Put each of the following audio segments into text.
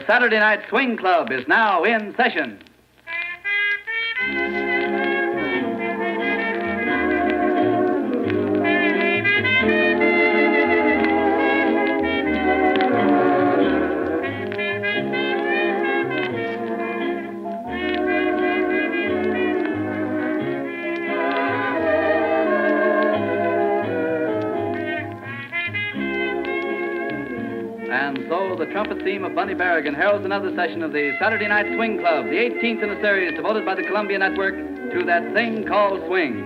Saturday Night Swing Club is now in session. And so the trumpet theme of Bunny Berigan heralds another session of the Saturday Night Swing Club, the 18th in a series devoted by the Columbia Network to that thing called swing.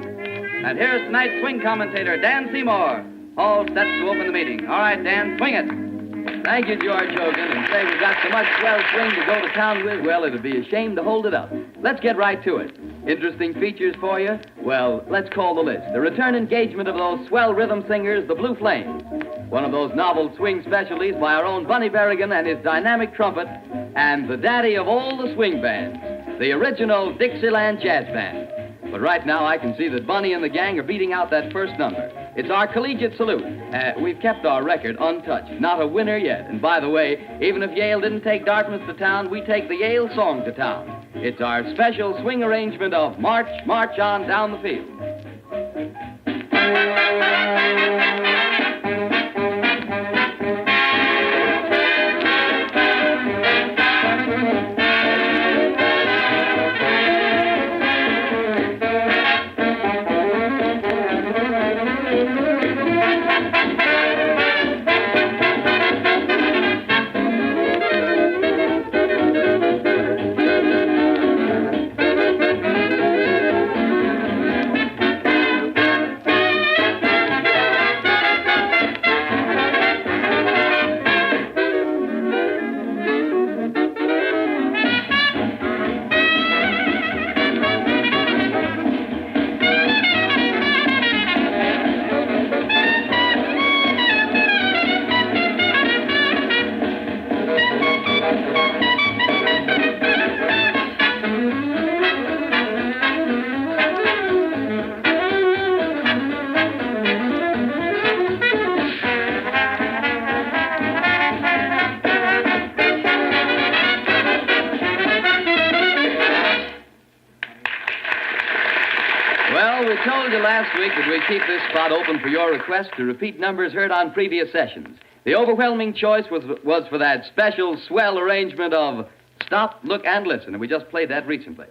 And here's tonight's swing commentator, Dan Seymour, all set to open the meeting. All right, Dan, swing it. Thank you, George Hogan. And say we've got so much swell swing to go to town with, well, it'd be a shame to hold it up. Let's get right to it. Interesting features for you? Well, let's call the list. The return engagement of those swell rhythm singers, the Blue Flames. One of those novel swing specialties by our own Bunny Berigan and his dynamic trumpet, and the daddy of all the swing bands, the original Dixieland Jazz Band. But right now I can see that Bunny and the gang are beating out that first number. It's our collegiate salute. We've kept our record untouched. Not a winner yet. And by the way, even if Yale didn't take Dartmouth to town, we take the Yale song to town. It's our special swing arrangement of March, March on Down the Field. Well, we told you last week that we'd keep this spot open for your request to repeat numbers heard on previous sessions. The overwhelming choice was for that special swell arrangement of Stop, Look, and Listen, and we just played that recently.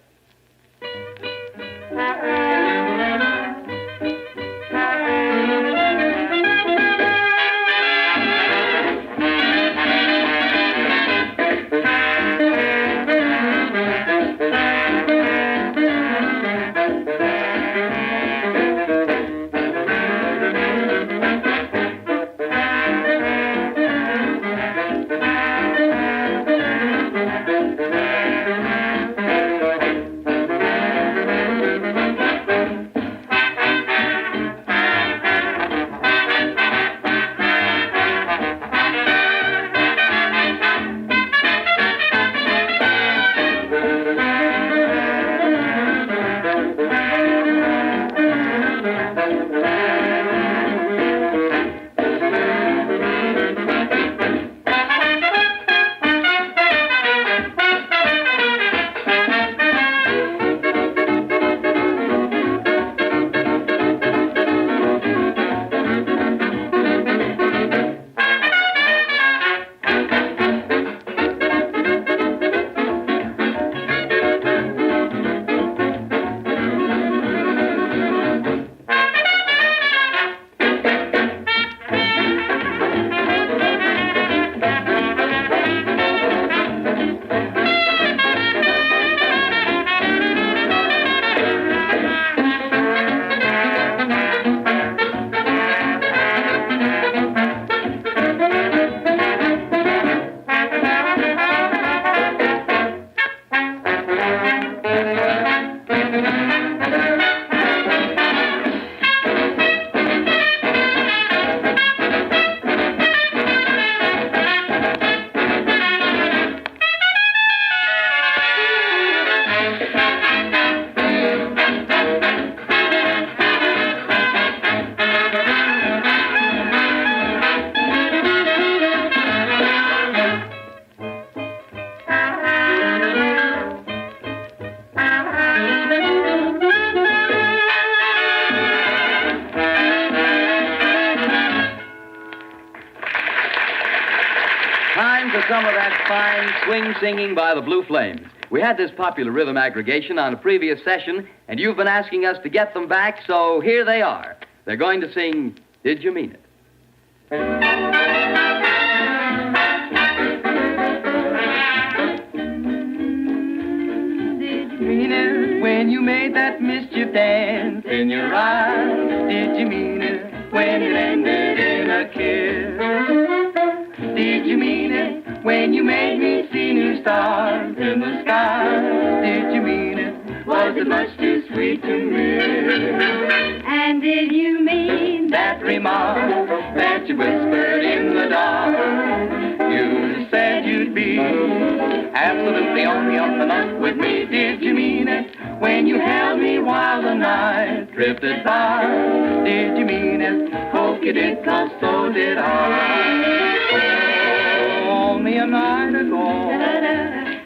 time for some of that fine swing singing by the Blue Flames. We had this popular rhythm aggregation on a previous session, and you've been asking us to get them back, so here they are. They're going to sing Did You Mean It? Did you mean it when you made that mischief dance in your eyes? Did you mean it when it ended in a kiss? Did you mean it when you made me see new stars in the sky? Did you mean it? Was it much too sweet to miss? And did you mean That remark that you whispered in the dark? You said you'd be absolutely on the up and up with me. Did you mean it when you held me while the night drifted by? Did you mean it? Hope you did, 'cause so did I. Only a night ago,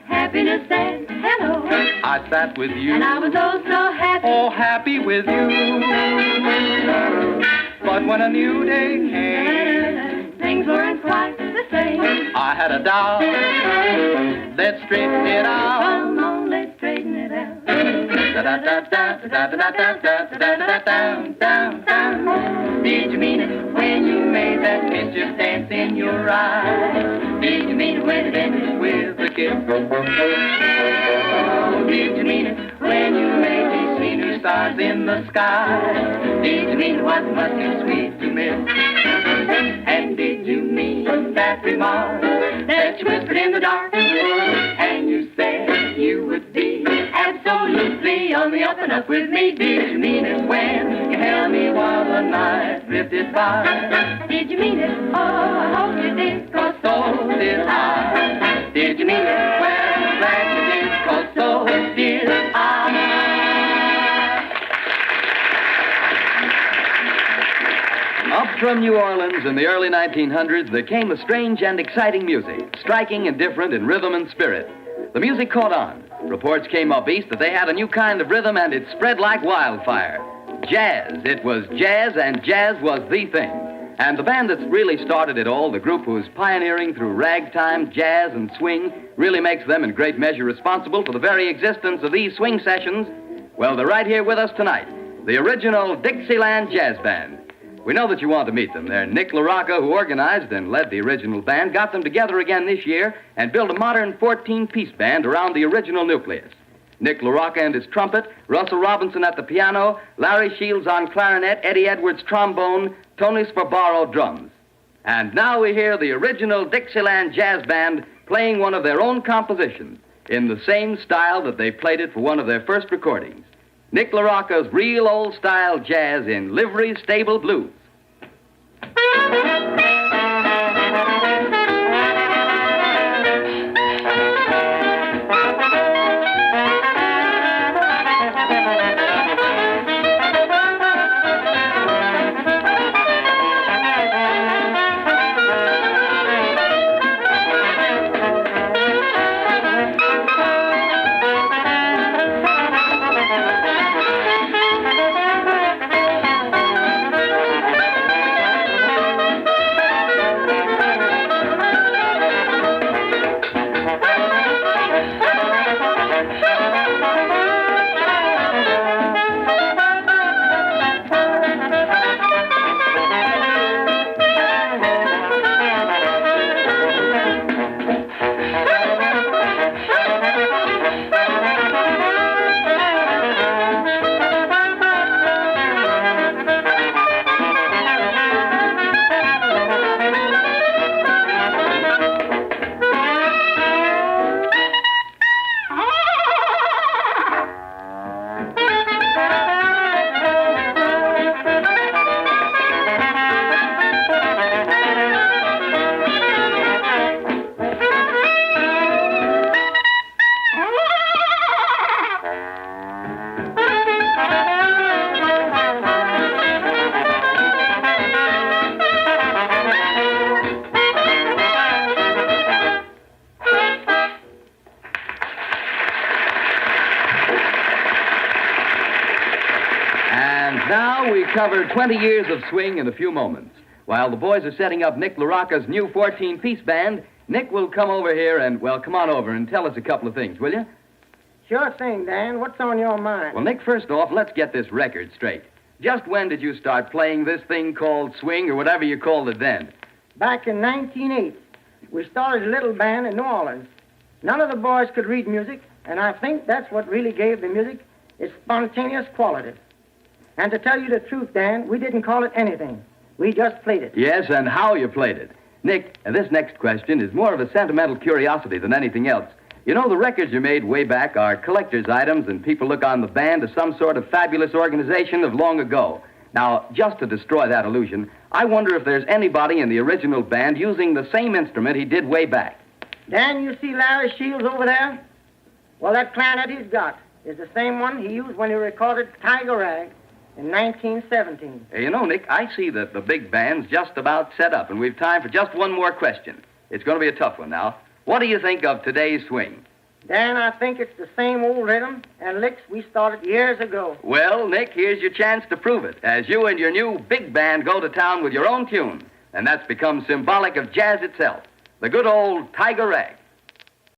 happiness said hello? I sat with you. And I was oh so happy. Oh, happy with you. But when a new day came, Things weren't quite the same. I had a doubt. Let's straighten it out. Come on, let's straighten it out. Did you mean it when you made that mischief dance in your eyes? Did you mean it when it ended with a kiss? Did you mean it when you made me see new stars in the sky? Did you mean it was much too sweet to miss? And did you mean that remark that you whispered in the dark? And you said you would be absolutely on the up and up with me. Did you mean it when you held me while the night drifted by? Did you mean it? Oh, I hope you did. 'Cause So did I. Did you mean it? Well, I'm glad you did, 'cause so did I. Up from New Orleans in the early 1900s, there came a strange and exciting music, striking and different in rhythm and spirit. The music caught on. Reports came up east that they had a new kind of rhythm, and it spread like wildfire. Jazz. It was jazz, and jazz was the thing. And the band that's really started it all, the group who's pioneering through ragtime, jazz, and swing, really makes them in great measure responsible for the very existence of these swing sessions. Well, they're right here with us tonight, the original Dixieland Jazz Band. We know that you want to meet them. They're Nick LaRocca, who organized and led the original band, got them together again this year, and built a modern 14-piece band around the original nucleus. Nick LaRocca and his trumpet, Russell Robinson at the piano, Larry Shields on clarinet, Eddie Edwards trombone, Tony Sbarbaro drums. And now we hear the original Dixieland Jazz Band playing one of their own compositions in the same style that they played it for one of their first recordings. Nick LaRocca's real old-style jazz in Livery Stable Blues. Now we cover 20 years of swing in a few moments. While the boys are setting up Nick LaRocca's new 14-piece band, Nick will come over here and, well, come on over and tell us a couple of things, will you? Sure thing, Dan. What's on your mind? Well, Nick, first off, let's get this record straight. Just when did you start playing this thing called swing or whatever you called it then? Back in 1908, we started a little band in New Orleans. None of the boys could read music, and I think that's what really gave the music its spontaneous quality. And to tell you the truth, Dan, we didn't call it anything. We just played it. Yes, and how you played it. Nick, this next question is more of a sentimental curiosity than anything else. You know, the records you made way back are collector's items, and people look on the band as some sort of fabulous organization of long ago. Now, just to destroy that illusion, I wonder if there's anybody in the original band using the same instrument he did way back. Dan, you see Larry Shields over there? Well, that clarinet he's got is the same one he used when he recorded Tiger Rag in 1917. Hey, you know, Nick, I see that the big band's just about set up, and we've time for just one more question. It's going to be a tough one now. What do you think of today's swing? Dan, I think it's the same old rhythm and licks we started years ago. Well, Nick, here's your chance to prove it, as you and your new big band go to town with your own tune. And that's become symbolic of jazz itself, the good old Tiger Rag.